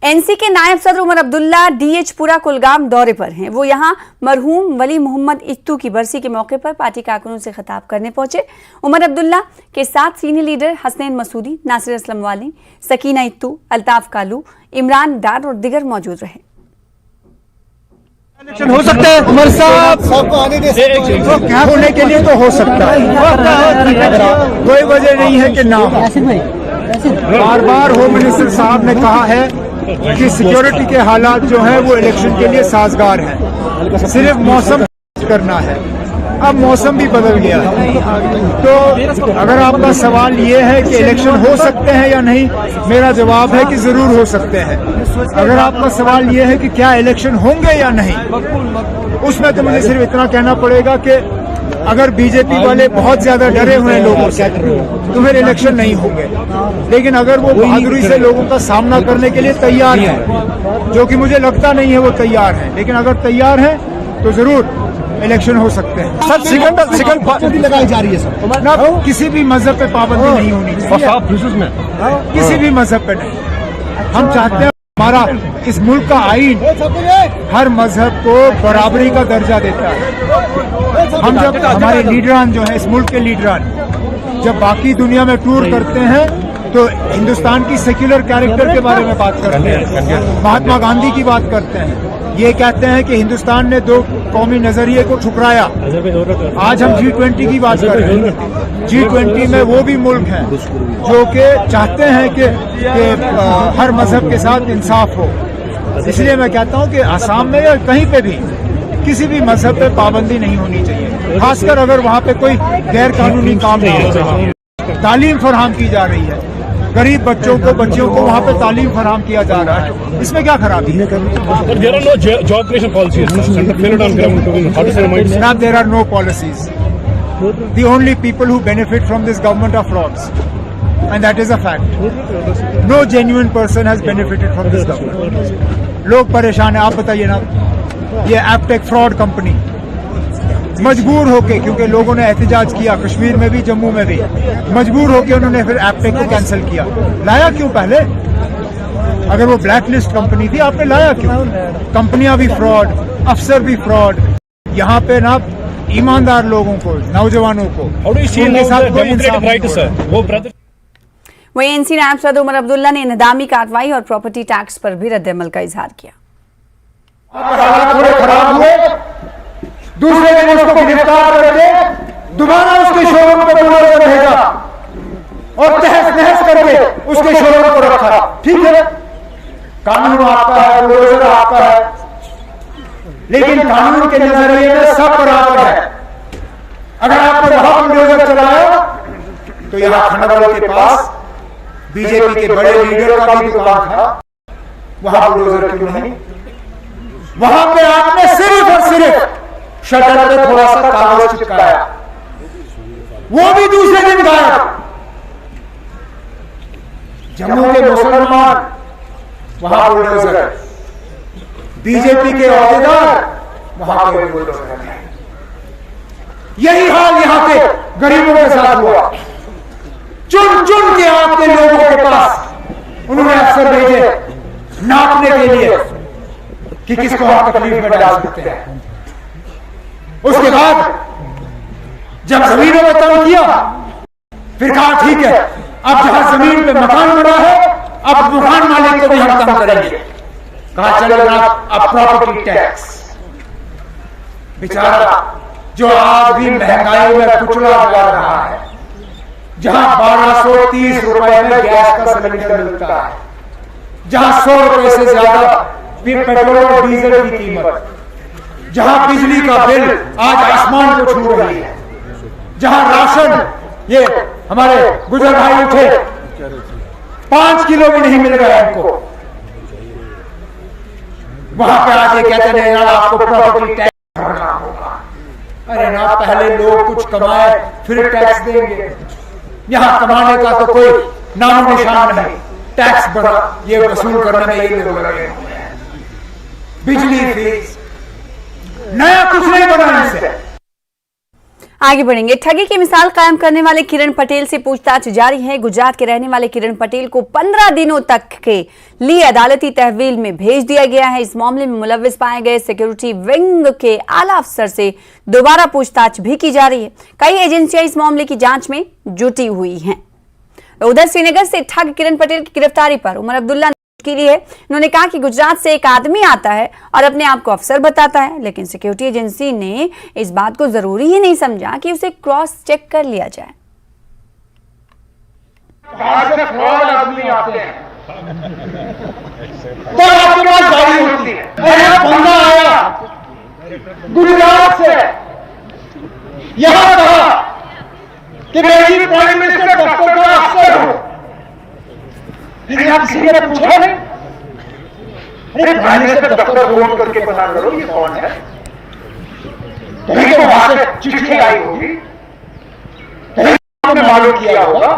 NC के नायब सदर उमर अब्दुल्ला डीएच पुरा कुलगाम दौरे पर हैं। वो यहां मरहूम वली मोहम्मद इत्तू की बरसी के मौके पर पार्टी कारकुनों से खिताब करने पहुंचे। उमर अब्दुल्ला के साथ सीनियर लीडर हसनैन मसूदी, नासिर असलम वाली, सकीना इत्तू, अल्ताफ कालू, इमरान डार और दिगर मौजूद रहे। इलेक्शन हो सकता है उमर साहब, तो क्या होने के लिए तो हो सकता है, कोई वजह नहीं है कि ना हो। बार बार होम मिनिस्टर साहब ने कहा है कि सिक्योरिटी के हालात जो है वो इलेक्शन के लिए साजगार हैं, सिर्फ मौसम करना है। अब मौसम भी बदल गया है, तो अगर आपका सवाल ये है कि इलेक्शन हो सकते हैं या नहीं, मेरा जवाब है कि जरूर हो सकते हैं। अगर आपका सवाल ये है कि क्या इलेक्शन होंगे या नहीं, उसमें तो मुझे सिर्फ इतना कहना पड़ेगा कि अगर बीजेपी वाले बहुत ज्यादा डरे हुए हैं लोगों से तो फिर इलेक्शन नहीं होंगे। लेकिन अगर वो बहादुरी से लोगों का सामना करने के लिए तैयार है, जो कि मुझे लगता नहीं है वो तैयार है, लेकिन अगर तैयार है तो जरूर इलेक्शन हो सकते हैं। सर सेकंड पाबंदी लगाई जा रही है सर, ना किसी भी मजहब पे पाबंदी नहीं होनी चाहिए, किसी भी मजहब पे नहीं। हम चाहते हैं हमारा इस मुल्क का आईन हर मजहब को बराबरी का दर्जा देता है। हम जब हमारे लीडरान जो है, इस मुल्क के लीडरान जब बाकी दुनिया में टूर करते हैं तो हिंदुस्तान की सेक्युलर कैरेक्टर के बारे में बात करते हैं, महात्मा गांधी की बात करते हैं, ये कहते हैं कि हिंदुस्तान ने दो कौमी नजरिए को ठुकराया। आज हम G20 की बात कर रहे हैं। G20 में वो भी मुल्क हैं जो कि चाहते हैं कि हर मजहब के साथ इंसाफ हो। इसलिए मैं कहता हूं कि आसाम में या कहीं पे भी किसी भी मजहब पे पाबंदी नहीं होनी चाहिए, खासकर अगर वहाँ पे कोई गैर कानूनी काम नहीं हो रहा। तालीम फराहम की जा रही है, गरीब बच्चों को वहाँ पे तालीम फराहम किया जा रहा है, इसमें क्या खराबी है? There are no policies. The only people who benefit from this government are frauds, and that is a fact. No genuine person has benefited from this government. लोग परेशान है, आप बताइए ना। ये एपटेक फ्रॉड कंपनी मजबूर होके, क्योंकि लोगों ने एहतजाज किया कश्मीर में भी जम्मू में भी, मजबूर होके उन्होंने फिर एपटेक को कैंसिल किया। लाया क्यों पहले? अगर वो ब्लैक लिस्ट कंपनी थी, आपने लाया क्यों? कंपनियां भी फ्रॉड, अफसर भी फ्रॉड, यहाँ पे ना ईमानदार लोगों को, नौजवानों को उनके साथ कोई इंसाफ नहीं। वहीं एनसी नायब सदर उमर अब्दुल्ला ने इंहदामी कार्रवाई और प्रॉपर्टी टैक्स पर भी रद्द-ए-अमल का इजहार किया। थोड़े खराब हुए, दूसरे दिन उसको गिरफ्तार करके दोबारा उसके शोरूम पर बुलडोजर रहेगा और तहस नहस करके उसके शोरूम को रखा। ठीक है, कानून आपका है, बुलडोजर आपका है, लेकिन कानून के नजरिए में सब बराबर है। अगर आपने वहां बुलडोजर चलाया तो यहां खंडवा के पास बीजेपी के बड़े लीडर का भी दुकान था, वहां बुलडोजर क्यों नहीं? वहां पे आपने सिर्फ और सिर्फ शटर पे थोड़ा सा कागज चिपकाया, वो भी दूसरे दिन गायब। जम्मू के मुसलमान वहां बुलडोजर, बीजेपी के औहदेदार वहां पे बुलडोजर है। यही हाल यहां के गरीबों के साथ हुआ। चुन चुन के आपके लोगों के पास उन्होंने अफसर भेजे नापने के लिए कि किसको आप तकलीफ में डाल सकते हैं। उसके बाद जब जमीनों में तंग किया, फिर कहा ठीक है, अब जहां जमीन पे मकान बना है, अब मकान मालिक को भी हम तंग करेंगे। कहा चलेगा अब प्रॉपर्टी टैक्स। बेचारा जो आज भी महंगाई में कुचला हुआ रहा है, जहां 1230 रुपए में गैस का सिलेंडर मिलता है, जहां 100 रुपए से ज्यादा पेट्रोल और डीजल की कीमत, जहां बिजली का बिल आज आसमान को छू रही है, जहां राशन, ये हमारे गुजर भाई उठे, 5 किलो भी नहीं मिल रहा है हमको, वहां पे आज ये कहते हैं यार आपको प्रॉपर्टी टैक्स भरना होगा। अरे ना, पहले लोग कुछ कमाए फिर टैक्स देंगे। यहां कमाने का तो कोई नाम निशान नहीं, टैक्स बढ़ा ये वसूल करने में ये लोग लगे। बिजली फीस, नया कुछ नहीं बना इनसे। आगे बढ़ेंगे। ठगी की मिसाल कायम करने वाले किरण पटेल से पूछताछ जारी है। गुजरात के रहने वाले किरण पटेल को 15 दिनों तक के लिए अदालती तहवील में भेज दिया गया है। इस मामले में मुलव्विस पाए गए सिक्योरिटी विंग के आला अफसर से दोबारा पूछताछ भी की जा रही है। कई एजेंसियां इस मामले की जांच में जुटी हुई हैं। उधर श्रीनगर से ठग किरण पटेल की गिरफ्तारी पर उमर अब्दुल्ला की है। उन्होंने कहा कि गुजरात से एक आदमी आता है और अपने आप को अफसर बताता है, लेकिन सिक्योरिटी एजेंसी ने इस बात को जरूरी ही नहीं समझा कि उसे क्रॉस चेक कर लिया जाए। बाहर से फ्रॉड आदमी आते हैं तो आपके पास गाड़ी होती है। एक बंदा आया गुजरात से, यहां कहा कि मैं ही प्राइम मिनिस्टर डॉक्टर का अफसर हूं। लेकिन आप किसी ने पूछा नहीं, अरे प्राइम मिनिस्टर डॉक्टर फोन करके पता करो ये कौन है। कहीं तो वहां से चिट्ठी आई होगी, कहीं आपने मालूम किया होगा।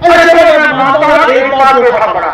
अरे मैं मानता हूं एक बात बड़ा